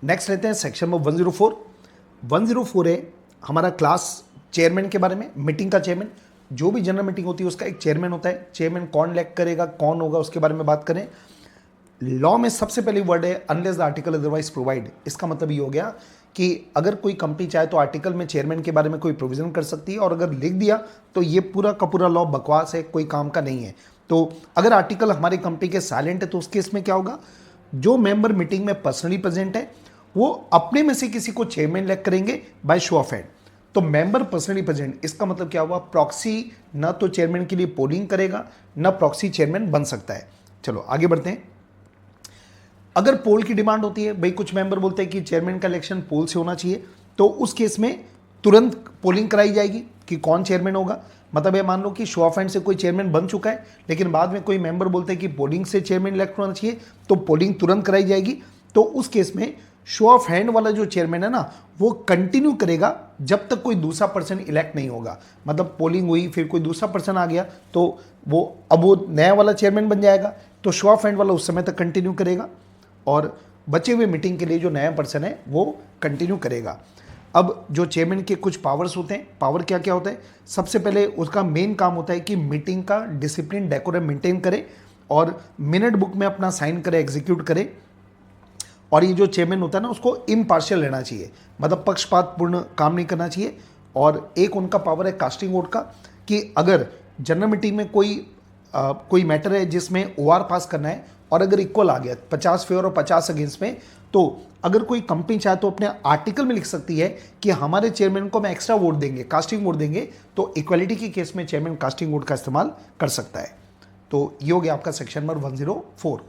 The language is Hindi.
नेक्स्ट लेते हैं सेक्शन नंबर 104। 104 है हमारा क्लास चेयरमैन के बारे में। मीटिंग का चेयरमैन, जो भी जनरल मीटिंग होती है उसका एक चेयरमैन होता है। चेयरमैन कौन इलेक्ट करेगा, कौन होगा, उसके बारे में बात करें। लॉ में सबसे पहली वर्ड है unless the article otherwise provide. इसका मतलब ये हो गया कि अगर कोई कंपनी चाहे तो आर्टिकल में चेयरमैन के बारे में कोई प्रोविजन कर सकती है, और अगर लिख दिया तो ये पूरा का पूरा लॉ बकवास है, कोई काम का नहीं है। तो अगर आर्टिकल हमारी कंपनी के साइलेंट है तो उस केस में क्या होगा, जो मेंबर मीटिंग में पर्सनली प्रेजेंट है वो अपने में से किसी को चेयरमैन इलेक्ट करेंगे बाय शो ऑफ हैंड। तो मेंबर पर्सनली प्रेजेंट, इसका मतलब क्या हुआ, प्रॉक्सी न तो चेयरमैन के लिए पोलिंग करेगा, न प्रॉक्सी चेयरमैन बन सकता है। चलो आगे बढ़ते हैं। अगर पोल की डिमांड होती है, भाई कुछ मेंबर बोलते हैं कि चेयरमैन का इलेक्शन पोल से होना चाहिए, तो उस केस में तुरंत पोलिंग कराई जाएगी कि कौन चेयरमैन होगा। मतलब ये मान लो कि शो ऑफ हैंड से कोई चेयरमैन बन चुका है, लेकिन बाद में कोई मेंबर बोलते हैं कि पोलिंग से चेयरमैन इलेक्ट होना चाहिए, तो पोलिंग तुरंत कराई जाएगी। तो उस केस में शो ऑफ हैंड वाला जो चेयरमैन है ना, वो कंटिन्यू करेगा जब तक कोई दूसरा पर्सन इलेक्ट नहीं होगा। मतलब पोलिंग हुई, फिर कोई दूसरा पर्सन आ गया, तो वो नया वाला चेयरमैन बन जाएगा, तो शो ऑफ हैंड वाला उस समय तक कंटिन्यू करेगा, और बचे हुए मीटिंग के लिए जो नया पर्सन है वो कंटिन्यू करेगा। अब जो चेयरमैन के कुछ पावर्स होते हैं, पावर क्या क्या होता है, सबसे पहले उसका मेन काम होता है कि मीटिंग का डिसिप्लिन डेकोरम मेंटेन करे और मिनट बुक में अपना साइन करे, एग्जीक्यूट करे। और ये जो चेयरमैन होता है ना, उसको इम्पार्शियल रहना चाहिए, मतलब पक्षपातपूर्ण काम नहीं करना चाहिए। और एक उनका पावर है कास्टिंग वोट का, कि अगर जनरल मीटिंग में कोई मैटर है जिसमें ओआर पास करना है, और अगर इक्वल आ गया 50 फेवर और 50 अगेंस्ट में, तो अगर कोई कंपनी चाहे तो अपने आर्टिकल में लिख सकती है कि हमारे चेयरमैन को हम एक्स्ट्रा वोट देंगे, कास्टिंग वोट देंगे। तो इक्वलिटी के केस में चेयरमैन कास्टिंग वोट का इस्तेमाल कर सकता है। तो ये हो गया आपका सेक्शन नंबर 104।